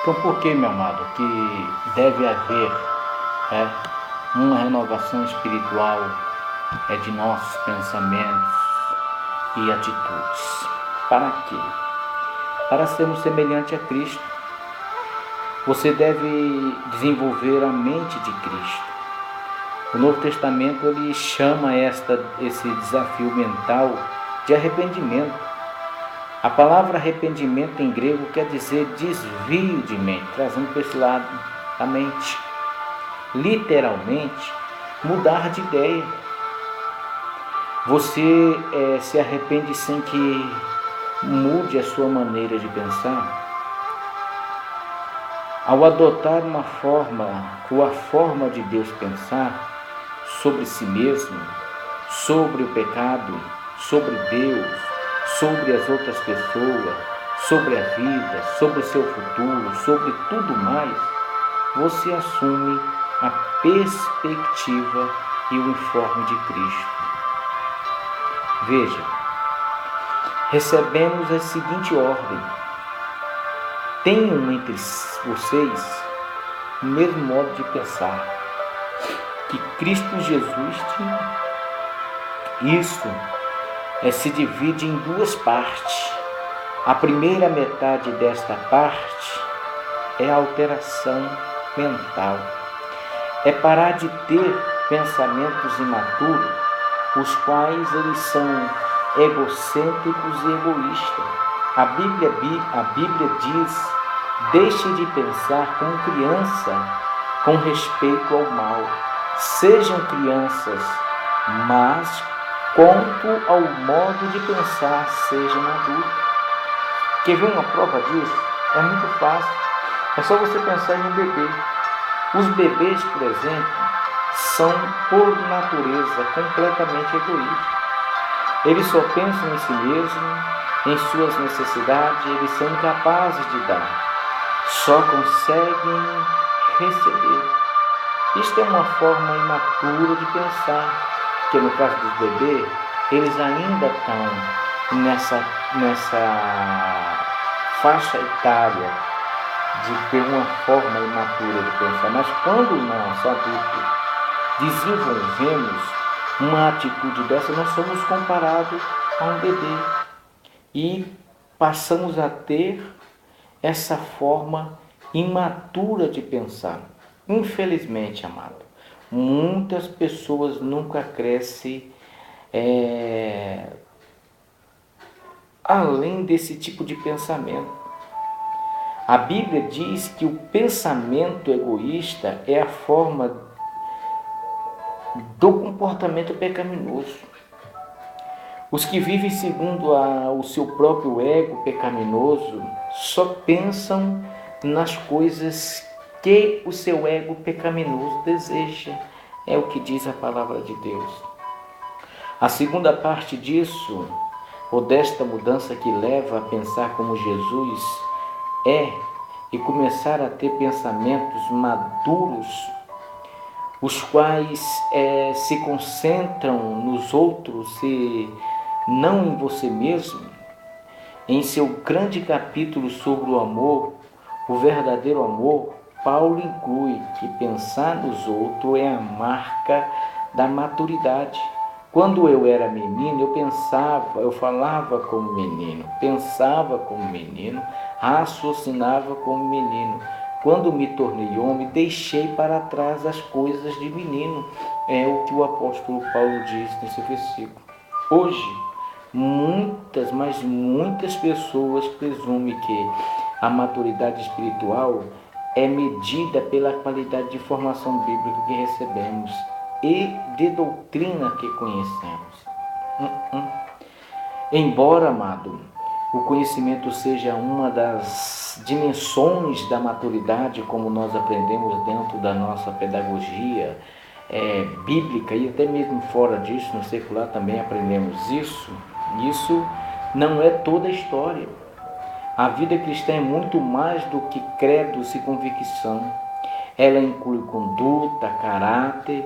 Então, por que, meu amado, que deve haver uma renovação espiritual de nossos pensamentos e atitudes? Para quê? Para sermos semelhantes a Cristo. Você deve desenvolver a mente de Cristo. O Novo Testamento ele chama esse desafio mental de arrependimento. A palavra arrependimento em grego quer dizer desvio de mente, trazendo para esse lado a mente. Literalmente, mudar de ideia. Você se arrepende sem que mude a sua maneira de pensar? Ao adotar uma forma, ou a forma de Deus pensar sobre si mesmo, sobre o pecado, sobre Deus, sobre as outras pessoas, sobre a vida, sobre o seu futuro, sobre tudo mais, você assume a perspectiva e o informe de Cristo. Veja, recebemos a seguinte ordem: tenham entre vocês o mesmo modo de pensar que Cristo Jesus tinha. Isso se divide em duas partes. A primeira metade desta parte é a alteração mental. É parar de ter pensamentos imaturos, os quais eles são egocêntricos e egoístas. A Bíblia diz: deixe de pensar como criança com respeito ao mal. Sejam crianças, mas quanto ao modo de pensar, sejam adultos. Quer ver uma prova disso? É muito fácil. É só você pensar em um bebê. Os bebês, por exemplo, são, por natureza, completamente egoístas. Eles só pensam em si mesmos, em suas necessidades, eles são incapazes de dar. Só conseguem receber. Isto é uma forma imatura de pensar, que no caso dos bebês, eles ainda estão nessa faixa etária de ter uma forma imatura de pensar. Mas quando nós, adultos, desenvolvemos uma atitude dessa, nós somos comparados a um bebê e passamos a ter essa forma imatura de pensar. Infelizmente, amado, muitas pessoas nunca crescem além desse tipo de pensamento. A Bíblia diz que o pensamento egoísta é a forma do comportamento pecaminoso. Os que vivem segundo o seu próprio ego pecaminoso só pensam nas coisas que o seu ego pecaminoso deseja. É o que diz a palavra de Deus. A segunda parte disso, ou desta mudança que leva a pensar como Jesus e começar a ter pensamentos maduros, os quais se concentram nos outros e não em você mesmo. Em seu grande capítulo sobre o amor, o verdadeiro amor, Paulo inclui que pensar nos outros é a marca da maturidade. Quando eu era menino, eu falava como menino, pensava como menino, raciocinava como menino. Quando me tornei homem, deixei para trás as coisas de menino. É o que o apóstolo Paulo diz nesse versículo. Hoje, muitas pessoas presumem que a maturidade espiritual é medida pela qualidade de formação bíblica que recebemos e de doutrina que conhecemos. Embora, amado, o conhecimento seja uma das dimensões da maturidade, como nós aprendemos dentro da nossa pedagogia bíblica e até mesmo fora disso, no secular também aprendemos isso. Isso não é toda a história. A vida cristã é muito mais do que credos e convicção. Ela inclui conduta, caráter.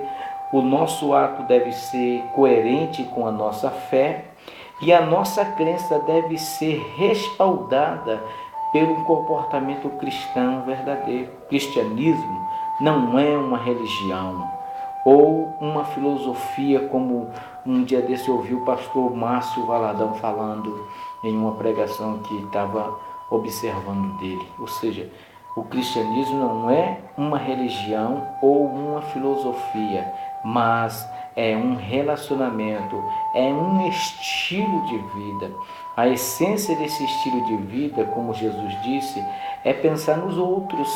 O nosso ato deve ser coerente com a nossa fé e a nossa crença deve ser respaldada pelo comportamento cristão verdadeiro. O cristianismo não é uma religião ou uma filosofia, como um dia desse eu ouvi o pastor Márcio Valadão falando em uma pregação que estava observando dele. Ou seja, o cristianismo não é uma religião ou uma filosofia, mas é um relacionamento, é um estilo de vida. A essência desse estilo de vida, como Jesus disse, é pensar nos outros.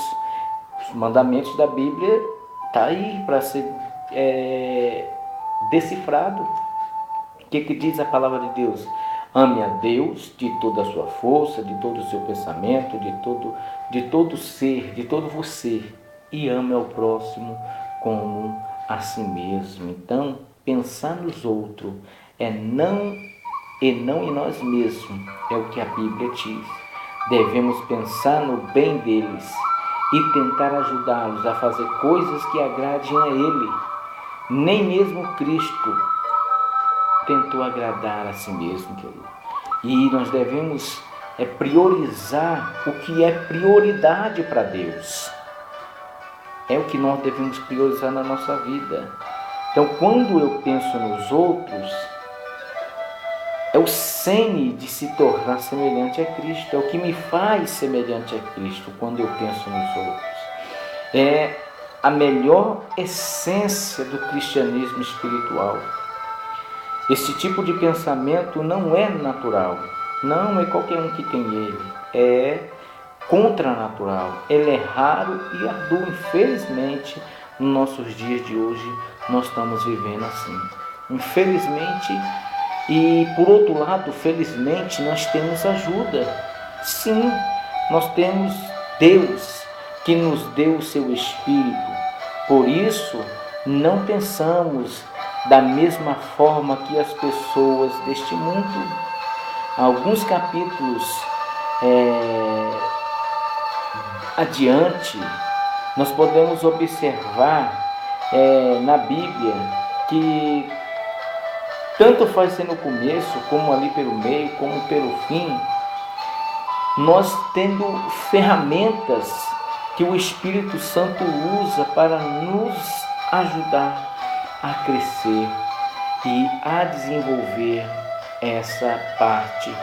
Os mandamentos da Bíblia estão aí para ser decifrado. O que diz a palavra de Deus? Ame a Deus de toda a sua força, de todo o seu pensamento, de todo ser, de todo você, e ame ao próximo como a si mesmo. Então, pensar nos outros é não em nós mesmos, é o que a Bíblia diz. Devemos pensar no bem deles e tentar ajudá-los a fazer coisas que agradem a Ele. Nem mesmo Cristo tentou agradar a si mesmo, querido. E nós devemos priorizar o que é prioridade para Deus. É o que nós devemos priorizar na nossa vida. Então, quando eu penso nos outros, é o cerne de se tornar semelhante a Cristo. É o que me faz semelhante a Cristo quando eu penso nos outros. É a melhor essência do cristianismo espiritual. Esse tipo de pensamento não é natural, não é qualquer um que tem ele, é contranatural, ele é raro e ardua. Infelizmente, nos nossos dias de hoje, nós estamos vivendo assim. Infelizmente, e por outro lado, felizmente, nós temos ajuda. Sim, nós temos Deus que nos deu o seu Espírito. Por isso, não pensamos da mesma forma que as pessoas deste mundo. Alguns capítulos adiante, nós podemos observar na Bíblia que tanto faz ser no começo, como ali pelo meio, como pelo fim, nós tendo ferramentas que o Espírito Santo usa para nos ajudar a crescer e a desenvolver essa parte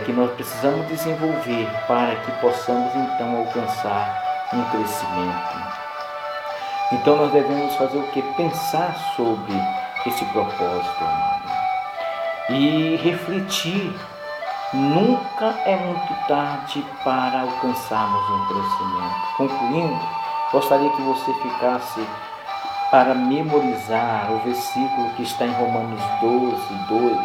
que nós precisamos desenvolver para que possamos então alcançar um crescimento. Então nós devemos fazer o que? Pensar sobre esse propósito, amado, e refletir. Nunca é muito tarde para alcançarmos um crescimento. Concluindo, gostaria que você ficasse para memorizar o versículo que está em Romanos 12:2,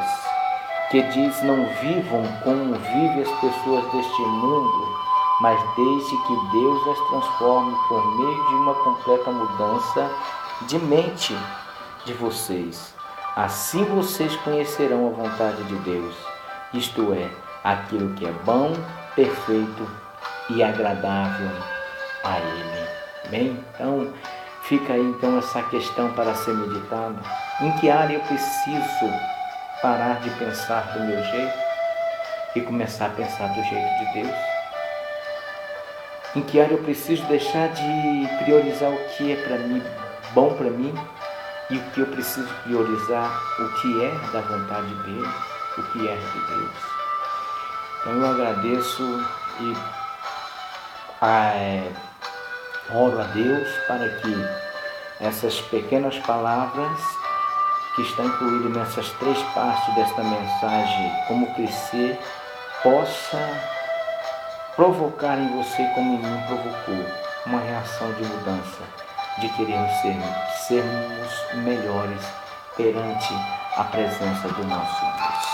que diz: não vivam como vivem as pessoas deste mundo, mas deixe que Deus as transforme por meio de uma completa mudança de mente de vocês. Assim vocês conhecerão a vontade de Deus, isto é, aquilo que é bom, perfeito e agradável a Ele. Bem, então fica aí então essa questão para ser meditada. Em que área eu preciso parar de pensar do meu jeito e começar a pensar do jeito de Deus? Em que área eu preciso deixar de priorizar o que é para mim, bom para mim, e o que eu preciso priorizar, o que é da vontade dele, o que é de Deus? Então eu agradeço e oro a Deus para que essas pequenas palavras que estão incluídas nessas 3 partes desta mensagem, como crescer, possa provocar em você, como em mim provocou, uma reação de mudança, de querermos sermos melhores perante a presença do nosso Deus.